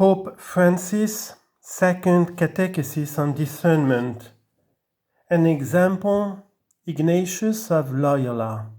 Pope Francis' Second Catechesis on Discernment. An example, Ignatius of Loyola.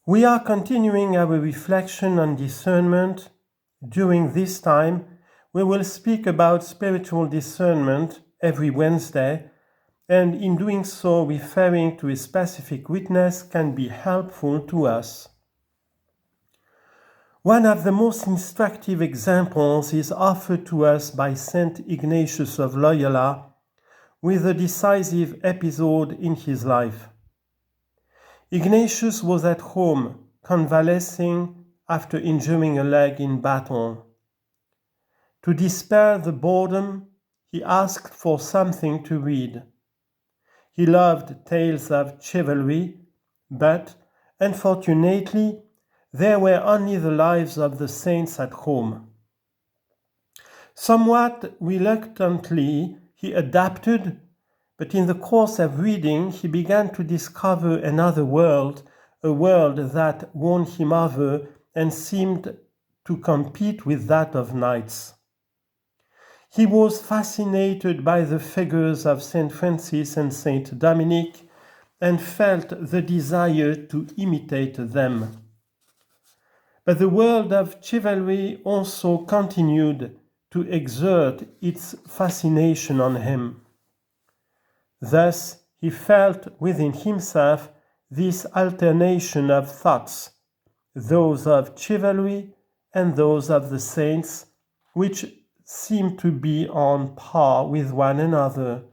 We are continuing our reflection on discernment. During this time, we will speak about spiritual discernment every Wednesday, and in doing so, referring to a specific witness can be helpful to us. One of the most instructive examples is offered to us by Saint Ignatius of Loyola with a decisive episode in his life. Ignatius was at home, convalescing after injuring a leg in battle. To dispel the boredom, he asked for something to read. He loved tales of chivalry, but, unfortunately, there were only the lives of the saints at home. Somewhat reluctantly, he adapted, but in the course of reading, he began to discover another world, a world that won him over and seemed to compete with that of knights. He was fascinated by the figures of Saint Francis and Saint Dominic and felt the desire to imitate them. But the world of chivalry also continued to exert its fascination on him. Thus, he felt within himself this alternation of thoughts, those of chivalry and those of the saints, which seemed to be on par with one another.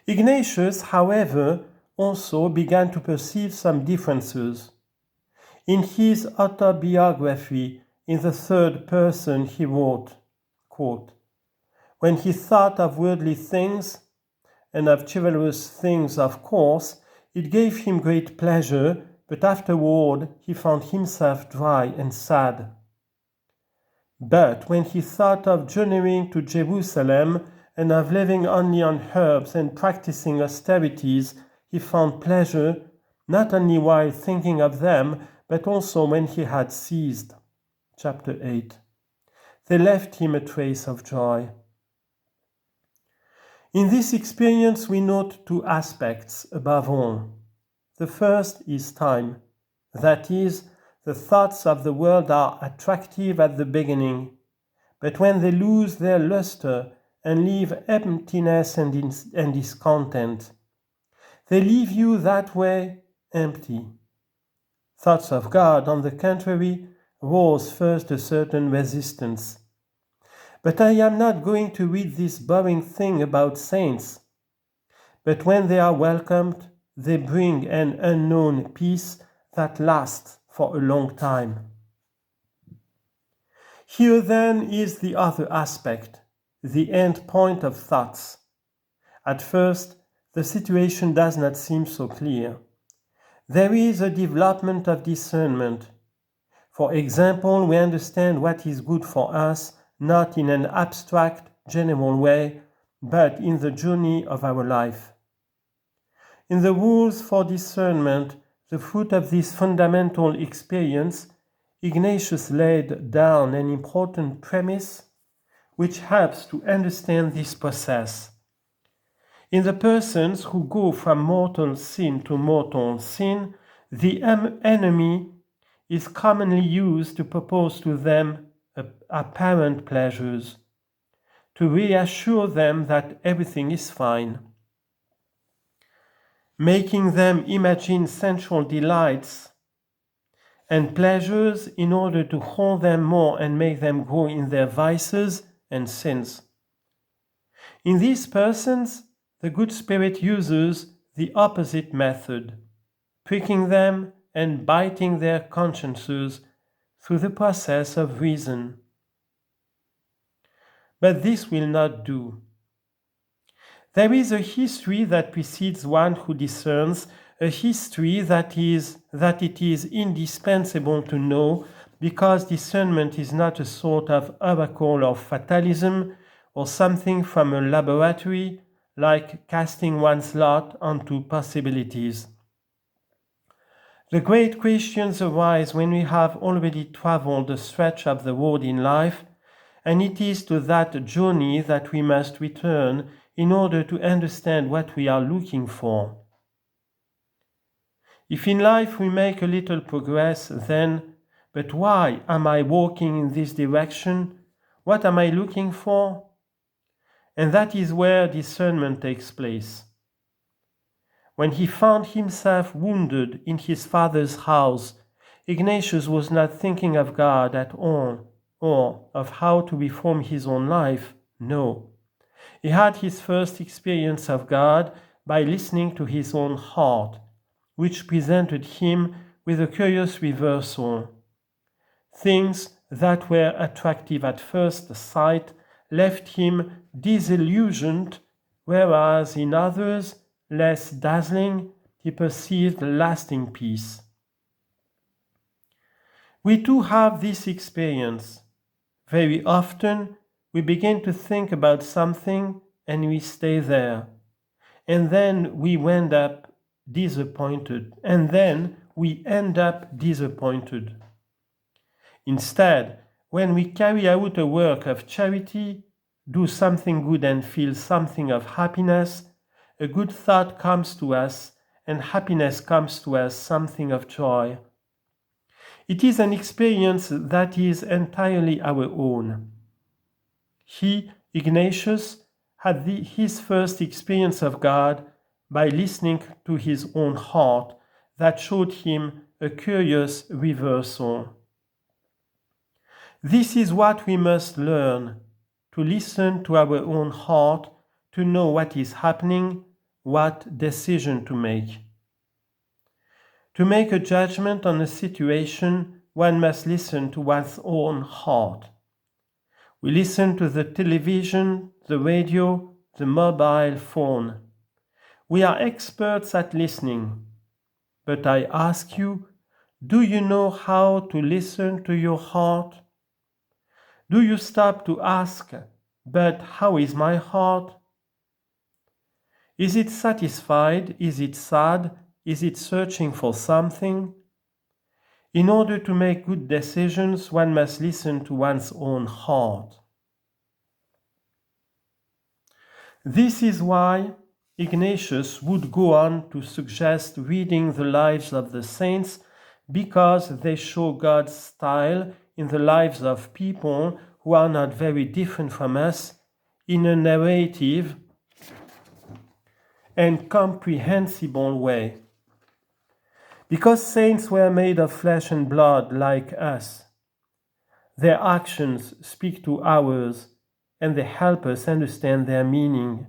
Ignatius, however, also began to perceive some differences. In his autobiography, in the third person, he wrote, quote, "When he thought of worldly things, and of chivalrous things, of course, it gave him great pleasure, but afterward he found himself dry and sad. But when he thought of journeying to Jerusalem and of living only on herbs and practicing austerities, he found pleasure not only while thinking of them, but also when he had ceased." Chapter 8. They left him a trace of joy. In this experience, we note two aspects above all. The first is time. That is, the thoughts of the world are attractive at the beginning, but when they lose their luster and leave emptiness and discontent, they leave you that way empty. Thoughts of God, on the contrary, rouse first a certain resistance. But I am not going to read this boring thing about saints. But when they are welcomed, they bring an unknown peace that lasts for a long time. Here then is the other aspect, the end point of thoughts. At first, the situation does not seem so clear. There is a development of discernment. For example, we understand what is good for us, not in an abstract, general way, but in the journey of our life. In the rules for discernment, the fruit of this fundamental experience, Ignatius laid down an important premise which helps to understand this process. In the persons who go from mortal sin to mortal sin, the enemy is commonly used to propose to them apparent pleasures, to reassure them that everything is fine, making them imagine sensual delights and pleasures in order to hold them more and make them grow in their vices and sins. In these persons, the good spirit uses the opposite method, pricking them and biting their consciences through the process of reason. But this will not do. There is a history that precedes one who discerns, a history that it is indispensable to know, because discernment is not a sort of oracle or fatalism or something from a laboratory, like casting one's lot onto possibilities. The great questions arise when we have already traveled a stretch of the road in life, and it is to that journey that we must return in order to understand what we are looking for. If in life we make a little progress, then, but why am I walking in this direction? What am I looking for? And that is where discernment takes place. When he found himself wounded in his father's house, Ignatius was not thinking of God at all, or of how to reform his own life. No. He had his first experience of God by listening to his own heart, which presented him with a curious reversal. Things that were attractive at first sight left him disillusioned, whereas in others, less dazzling, he perceived lasting peace. We too have this experience. Very often, we begin to think about something and we stay there. And then we end up disappointed. Instead, when we carry out a work of charity, do something good and feel something of happiness, a good thought comes to us, and happiness comes to us, something of joy. It is an experience that is entirely our own. He, Ignatius, had his first experience of God by listening to his own heart that showed him a curious reversal. This is what we must learn, to listen to our own heart, to know what is happening, what decision to make. To make a judgment on a situation, one must listen to one's own heart. We listen to the television, the radio, the mobile phone. We are experts at listening. But I ask you, do you know how to listen to your heart? Do you stop to ask, but how is my heart? Is it satisfied? Is it sad? Is it searching for something? In order to make good decisions, one must listen to one's own heart. This is why Ignatius would go on to suggest reading the lives of the saints, because they show God's style in the lives of people who are not very different from us, in a narrative and comprehensible way. Because saints were made of flesh and blood like us, their actions speak to ours and they help us understand their meaning.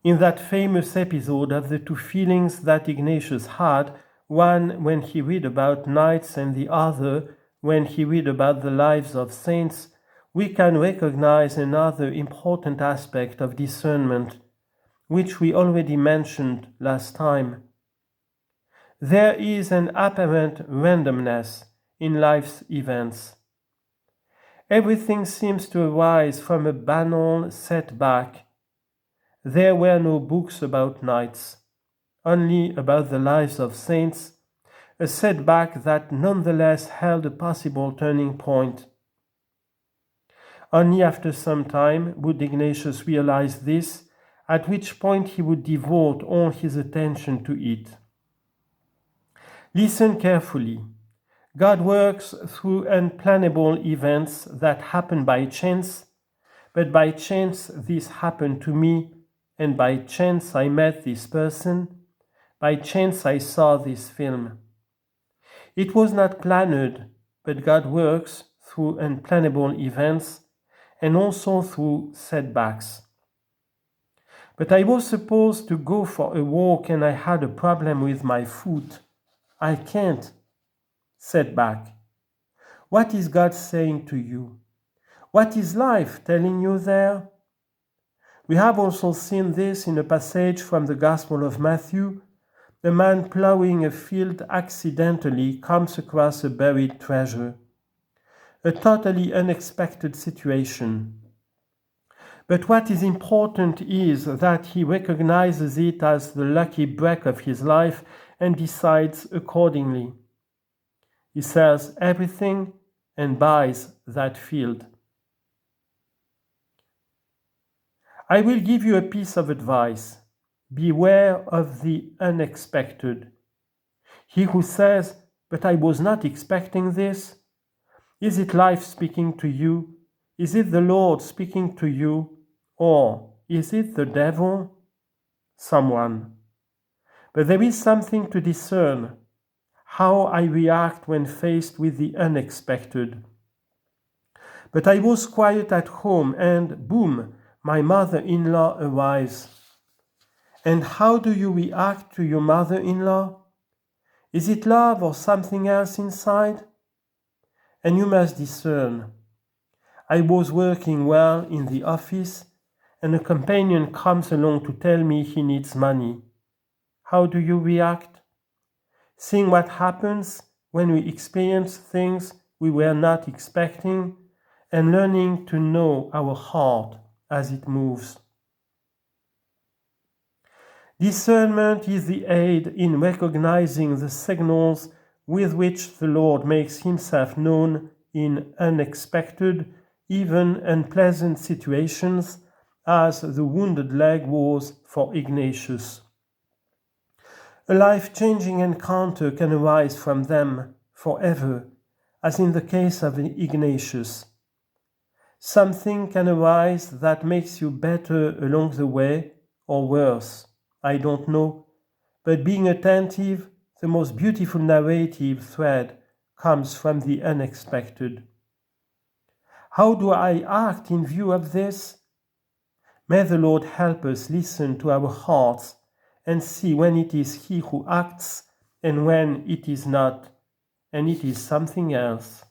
In that famous episode of the two feelings that Ignatius had, one when he read about knights and the other when he read about the lives of saints, we can recognize another important aspect of discernment, which we already mentioned last time. There is an apparent randomness in life's events. Everything seems to arise from a banal setback. There were no books about knights, only about the lives of saints, a setback that nonetheless held a possible turning point. Only after some time would Ignatius realize this, at which point he would devote all his attention to it. Listen carefully. God works through unplannable events that happen by chance, but by chance this happened to me, and by chance I met this person, by chance I saw this film. It was not planned, but God works through unplannable events and also through setbacks. But I was supposed to go for a walk and I had a problem with my foot. I can't. Setback. What is God saying to you? What is life telling you there? We have also seen this in a passage from the Gospel of Matthew. A man plowing a field accidentally comes across a buried treasure. A totally unexpected situation. But what is important is that he recognizes it as the lucky break of his life and decides accordingly. He sells everything and buys that field. I will give you a piece of advice. Beware of the unexpected. He who says, "But I was not expecting this," is it life speaking to you? Is it the Lord speaking to you? Or is it the devil? Someone. But there is something to discern: how I react when faced with the unexpected. But I was quiet at home and boom, my mother-in-law arrives. And how do you react to your mother-in-law? Is it love or something else inside? And you must discern. I was working well in the office, and a companion comes along to tell me he needs money. How do you react? Seeing what happens when we experience things we were not expecting, and learning to know our heart as it moves. Discernment is the aid in recognizing the signals with which the Lord makes himself known in unexpected, even unpleasant situations, as the wounded leg was for Ignatius. A life-changing encounter can arise from them forever, as in the case of Ignatius. Something can arise that makes you better along the way, or worse, I don't know, but being attentive, the most beautiful narrative thread comes from the unexpected. How do I act in view of this? May the Lord help us listen to our hearts and see when it is He who acts and when it is not, and it is something else.